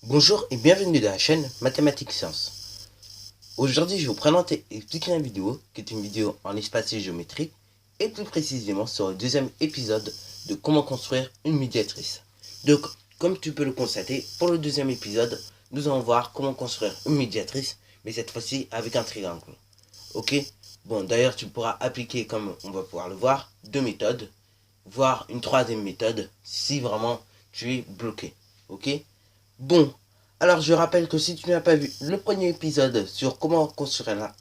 Bonjour et bienvenue dans la chaîne Mathématiques Sciences. Aujourd'hui, je vais vous présenter et expliquer une vidéo qui est une vidéo en espace et géométrie et plus précisément sur le deuxième épisode de comment construire une médiatrice. Donc, comme tu peux le constater, pour le deuxième épisode, nous allons voir comment construire une médiatrice, mais cette fois-ci avec un triangle. Ok? Bon, d'ailleurs, tu pourras appliquer, comme on va pouvoir le voir, deux méthodes, voire une troisième méthode si vraiment tu es bloqué. Ok? Bon, alors je rappelle que si tu n'as pas vu le premier épisode sur comment construire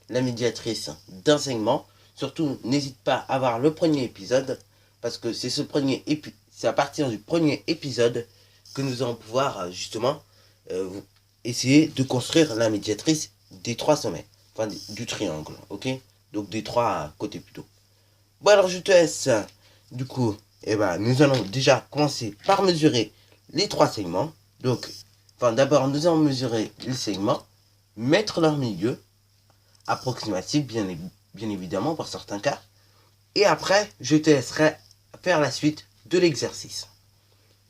la médiatrice d'un segment, surtout n'hésite pas à voir le premier épisode, parce que c'est à partir du premier épisode que nous allons pouvoir justement euh, essayer de construire la médiatrice des trois sommets, enfin du triangle, ok? Donc des trois côtés plutôt. Bon alors je te laisse, du coup, nous allons déjà commencer par mesurer les trois segments. Donc, d'abord nous allons mesurer les segments, mettre leur milieu, approximatif bien évidemment pour certains cas. Et après, je te laisserai faire la suite de l'exercice.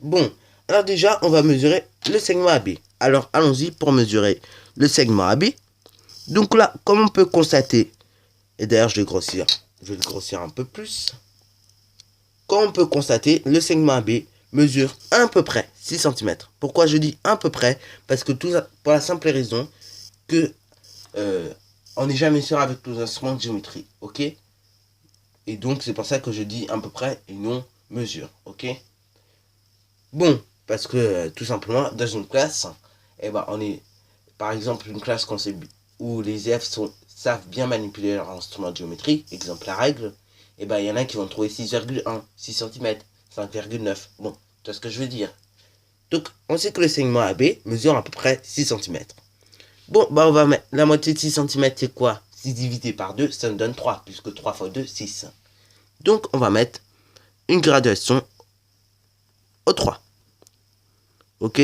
Bon, alors déjà, on va mesurer le segment AB. Alors allons-y pour mesurer le segment AB. Donc là, comme on peut constater, et d'ailleurs je vais le grossir un peu plus. Comme on peut constater, le segment AB mesure à peu près 6 cm. Pourquoi je dis à peu près? Parce que tout ça, pour la simple raison que on n'est jamais sûr avec tous les instruments de géométrie, ok? Et donc c'est pour ça que je dis à peu près et non mesure, ok? Bon, parce que tout simplement dans une classe, on est par exemple une classe où les élèves savent bien manipuler leur instrument de géométrie, exemple la règle, il y en a qui vont trouver 6,1, 6 cm, 5,9. Bon, tu vois ce que je veux dire. Donc, on sait que le segment AB mesure à peu près 6 cm. Bon, on va mettre la moitié de 6 cm, c'est quoi? 6 divisé par 2, ça nous donne 3, puisque 3 fois 2, 6. Donc, on va mettre une graduation au 3. Ok?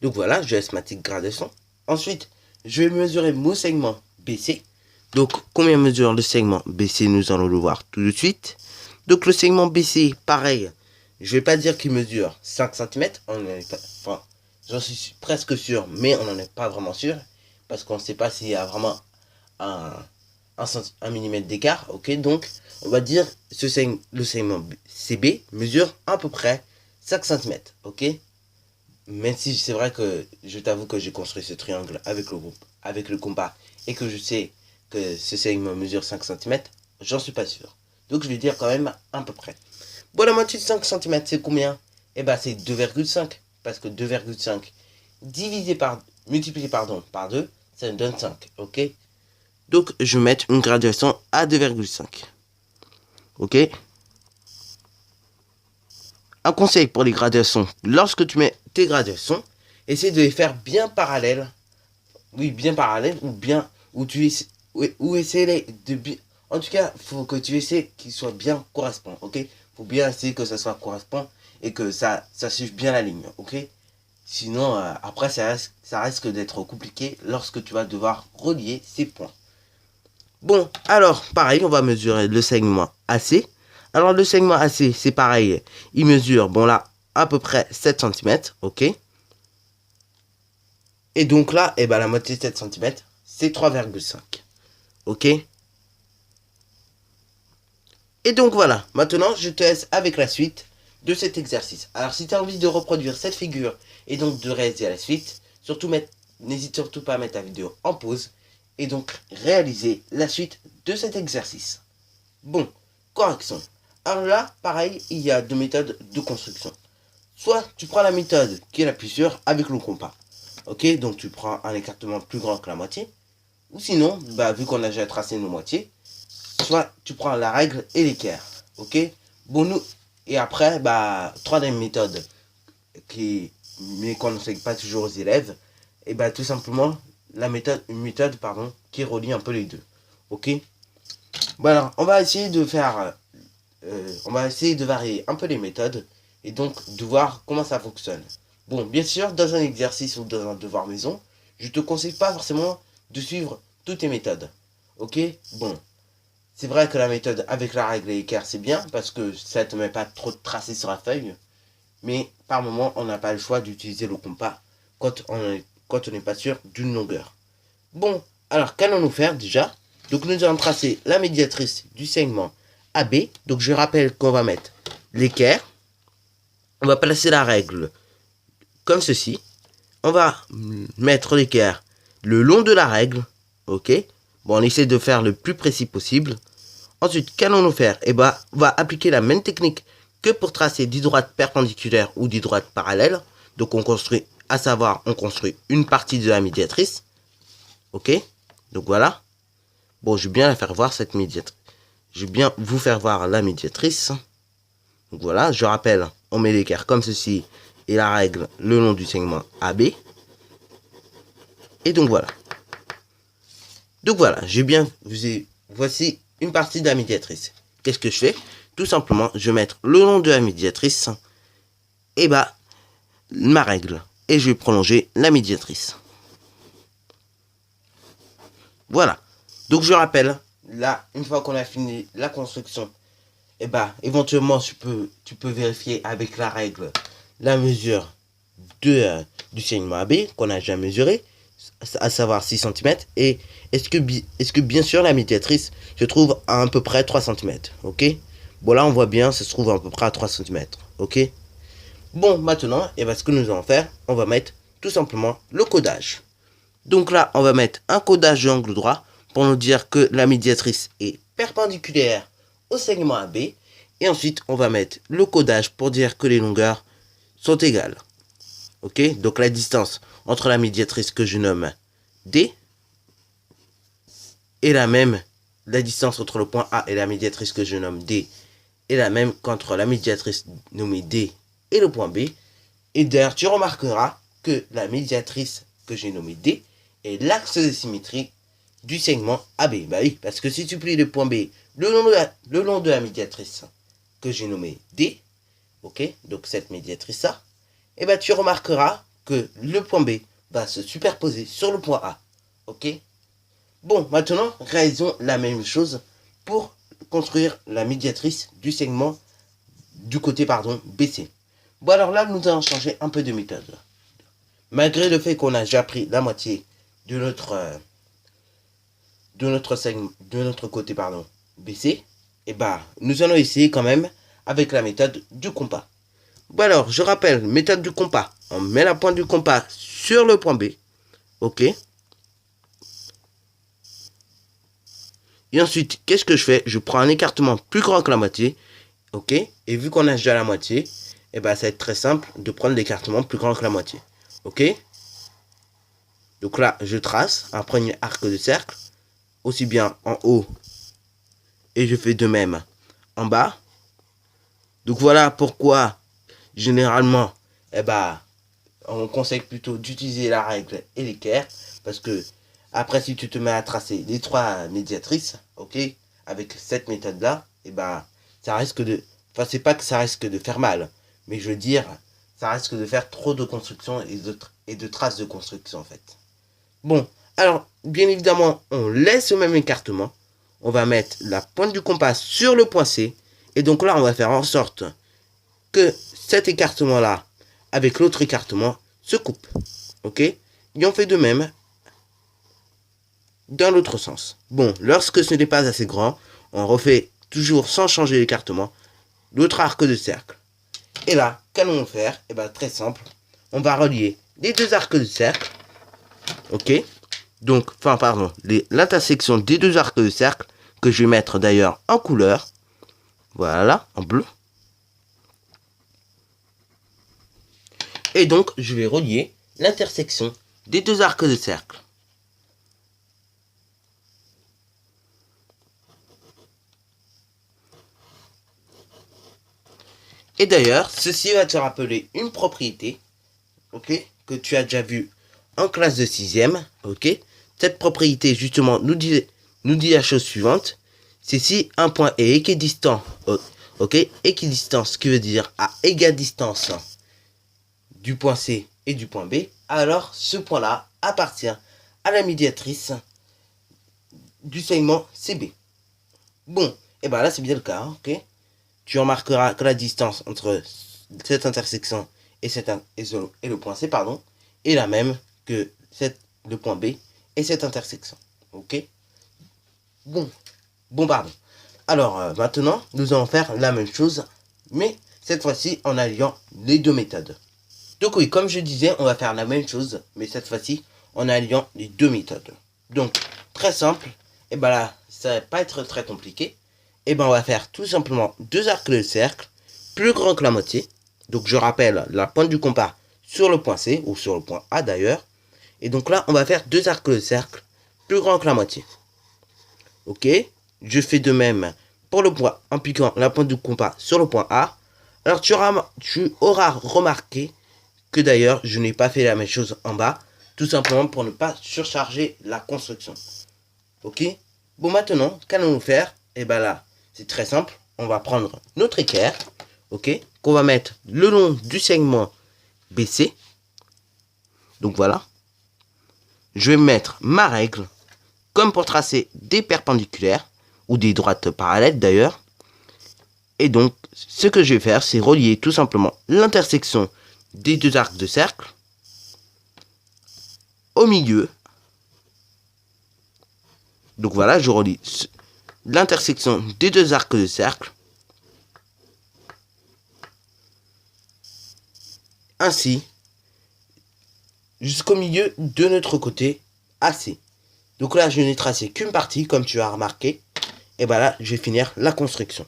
Donc voilà, je laisse ma petite gradation. Ensuite, je vais mesurer mon segment BC. Donc, combien mesure le segment BC? Nous allons le voir tout de suite. Donc, le segment BC, pareil. Je ne vais pas dire qu'il mesure 5 cm. J'en suis presque sûr, mais on n'en est pas vraiment sûr. Parce qu'on ne sait pas s'il y a vraiment un millimètre d'écart. Ok, donc, on va dire le segment CB mesure à peu près 5 cm. Ok? Même si c'est vrai que je t'avoue que j'ai construit ce triangle avec le compas, et que je sais que ce segment mesure 5 cm, j'en suis pas sûr. Donc je vais dire quand même à peu près. Bon, la moitié de 5 cm, c'est combien? C'est 2,5. Parce que 2,5 multiplié par 2, ça me donne 5. Ok? Donc je vais mettre une graduation à 2,5. Ok? Un conseil pour les graduations. Lorsque tu mets tes graduations, essaie de les faire bien parallèles. Oui, bien parallèles ou bien où tu essaies, ou essayer de bien. En tout cas, faut que tu essaies qu'ils soient bien correspondants, ok? Faut bien essayer que ça soit correspond et que ça suive bien la ligne, ok? Sinon, après, ça risque d'être compliqué lorsque tu vas devoir relier ces points. Bon, alors, pareil, on va mesurer le segment AC. Alors, le segment AC, c'est pareil. Il mesure, bon là, à peu près 7 cm, ok? Et donc là, la moitié de 7 cm, c'est 3,5. Ok? Et donc voilà, maintenant, je te laisse avec la suite de cet exercice. Alors, si tu as envie de reproduire cette figure et donc de réaliser la suite, n'hésite surtout pas à mettre ta vidéo en pause et donc réaliser la suite de cet exercice. Bon, correction. Alors là, pareil, il y a deux méthodes de construction. Soit tu prends la méthode qui est la plus sûre avec le compas. Ok, donc tu prends un écartement plus grand que la moitié. Ou sinon, vu qu'on a déjà tracé nos moitiés, soit tu prends la règle et l'équerre. Ok, bon, et après, troisième méthode, mais qu'on n'enseigne pas toujours aux élèves, tout simplement, une méthode, pardon, qui relie un peu les deux. Ok, voilà, on va essayer de on va essayer de varier un peu les méthodes et donc de voir comment ça fonctionne. Bon, bien sûr, dans un exercice ou dans un devoir maison, je te conseille pas forcément de suivre toutes les méthodes. Ok? Bon, C'est vrai que la méthode avec la règle et l'équerre, c'est bien parce que ça ne te met pas trop de tracés sur la feuille. Mais par moment, on n'a pas le choix d'utiliser le compas quand on n'est pas sûr d'une longueur. Bon, alors qu'allons-nous faire déjà? Donc nous allons tracer la médiatrice du segment AB. Donc je rappelle qu'on va mettre l'équerre. On va placer la règle comme ceci. On va mettre l'équerre le long de la règle. Ok. Bon, on essaie de faire le plus précis possible. Ensuite, qu'allons-nous faire? Eh ben, on va appliquer la même technique que pour tracer 10 droites perpendiculaires ou 10 droites parallèles. Donc on construit, à savoir, on construit une partie de la médiatrice. Ok. Donc voilà. Bon, je vais bien la faire voir cette médiatrice. Je vais bien vous faire voir la médiatrice. Donc voilà, je rappelle, on met l'équerre comme ceci et la règle le long du segment AB. Et donc voilà. Donc voilà, voici une partie de la médiatrice. Qu'est-ce que je fais? Tout simplement, je vais mettre le long de la médiatrice et bah ma règle. Et je vais prolonger la médiatrice. Voilà. Donc je rappelle, là, une fois qu'on a fini la construction, et bah éventuellement tu peux vérifier avec la règle la mesure du segment AB qu'on a déjà mesuré, à savoir 6 cm. Et est-ce que bien sûr la médiatrice se trouve à peu près 3 cm. Ok. Bon là on voit bien, ça se trouve à peu près à 3 cm. Ok. Bon maintenant, et ben, ce que nous allons faire, on va mettre tout simplement le codage. Donc là on va mettre un codage de angle droit pour nous dire que la médiatrice est perpendiculaire au segment AB. Et ensuite on va mettre le codage pour dire que les longueurs sont égales. Ok, donc la distance entre la médiatrice que je nomme D est la même. La distance entre le point A et la médiatrice que je nomme D est la même qu'entre la médiatrice nommée D et le point B. Et d'ailleurs, tu remarqueras que la médiatrice que j'ai nommée D est l'axe de symétrie du segment AB. Bah oui, parce que si tu plies le point B le long de la médiatrice que j'ai nommée D, ok, donc cette médiatrice-là, et bah tu remarqueras que le point B va se superposer sur le point A. Ok. Bon, maintenant, réalisons la même chose pour construire la médiatrice du segment du côté BC. Bon, alors là, nous allons changer un peu de méthode. Malgré le fait qu'on a déjà pris la moitié de notre côté BC, et bah nous allons essayer quand même avec la méthode du compas. Bon alors, je rappelle, méthode du compas. On met la pointe du compas sur le point B. Ok. Et ensuite, qu'est-ce que je fais? Je prends un écartement plus grand que la moitié. Ok. Et vu qu'on a déjà la moitié, et ben, ça va être très simple de prendre l'écartement plus grand que la moitié. Ok. Donc là, je trace un premier arc de cercle. Aussi bien en haut. Et je fais de même en bas. Donc voilà pourquoi généralement, eh ben, on conseille plutôt d'utiliser la règle et l'équerre. Parce que, après, si tu te mets à tracer les 3 médiatrices, ok, avec cette méthode-là, eh ben, ça risque de... Enfin, c'est pas que ça risque de faire mal, mais je veux dire, ça risque de faire trop de construction et de traces de construction, en fait. Bon, alors, bien évidemment, on laisse le même écartement. On va mettre la pointe du compas sur le point C. Et donc là, on va faire en sorte que cet écartement-là, avec l'autre écartement, se coupe. Ok. Et on fait de même dans l'autre sens. Bon, lorsque ce n'est pas assez grand, on refait toujours sans changer l'écartement l'autre arc de cercle. Et là, qu'allons-nous faire? Eh bien, très simple. On va relier les 2 arcs de cercle. Ok. Donc, enfin, pardon, l'intersection des 2 arcs de cercle, que je vais mettre d'ailleurs en couleur. Voilà, en bleu. Et donc, je vais relier l'intersection des 2 arcs de cercle. Et d'ailleurs, ceci va te rappeler une propriété, ok, que tu as déjà vu en classe de 6e, ok. Cette propriété, justement, nous dit la chose suivante. C'est si un point est équidistant, ok, équidistant, ce qui veut dire à égale distance du point C et du point B, alors ce point-là appartient à la médiatrice du segment CB. Bon, et ben là c'est bien le cas, ok. Tu remarqueras que la distance entre cette intersection et, et le point C, pardon, est la même que le point B et cette intersection, ok. Bon, pardon. Alors maintenant, nous allons faire la même chose, mais cette fois-ci en alliant les deux méthodes. Donc oui, comme je disais, on va faire la même chose, mais cette fois-ci en alliant les deux méthodes. Donc, très simple, et ben là, ça va pas être très compliqué. Et ben on va faire tout simplement deux arcs de cercle, plus grands que la moitié. Donc je rappelle la pointe du compas sur le point C, ou sur le point A d'ailleurs. Et donc là, on va faire deux arcs de cercle, plus grands que la moitié. Ok, je fais de même pour le point en piquant la pointe du compas sur le point A. Alors tu auras remarqué que d'ailleurs je n'ai pas fait la même chose en bas, tout simplement pour ne pas surcharger la construction. Ok, bon maintenant qu'allons-nous faire? Et ben là c'est très simple, on va prendre notre équerre, ok, qu'on va mettre le long du segment BC. Donc voilà, je vais mettre ma règle comme pour tracer des perpendiculaires, ou des droites parallèles d'ailleurs. Et donc, ce que je vais faire, c'est relier tout simplement l'intersection des deux arcs de cercle au milieu. Donc voilà, je relie l'intersection des deux arcs de cercle. Ainsi, jusqu'au milieu de notre côté AC. Donc là, je n'ai tracé qu'une partie, comme tu as remarqué. Et ben là, je vais finir la construction.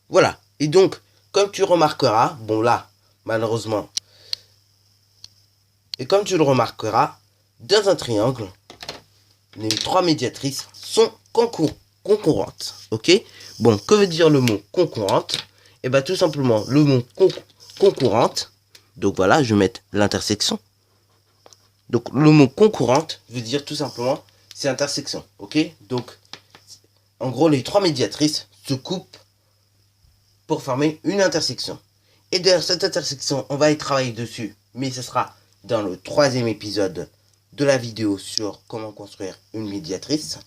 Voilà. Et donc, comme tu remarqueras, bon là, malheureusement, et comme tu le remarqueras, dans un triangle, les trois médiatrices sont concurrentes. Ok? Bon, que veut dire le mot concurrente? Et bien tout simplement, le mot concurrente, donc voilà, je vais mettre l'intersection. Donc le mot concurrente veut dire tout simplement, c'est intersection. Ok? Donc, en gros, les trois médiatrices se coupent pour former une intersection. Et d'ailleurs, cette intersection, on va y travailler dessus, mais ce sera dans le troisième épisode de la vidéo sur comment construire une médiatrice.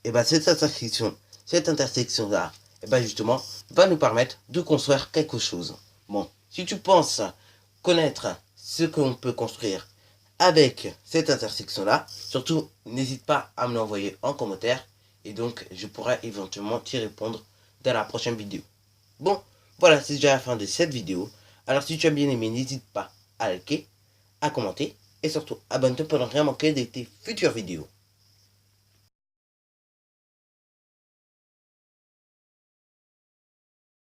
Et bien cette intersection là, et ben justement, va nous permettre de construire quelque chose. Bon, si tu penses connaître ce qu'on peut construire avec cette intersection là, surtout n'hésite pas à me l'envoyer en commentaire, et donc je pourrai éventuellement t'y répondre dans la prochaine vidéo. Bon, voilà, c'est déjà la fin de cette vidéo. Alors si tu as bien aimé, n'hésite pas à liker, à commenter, et surtout abonne-toi pour ne rien manquer de tes futures vidéos.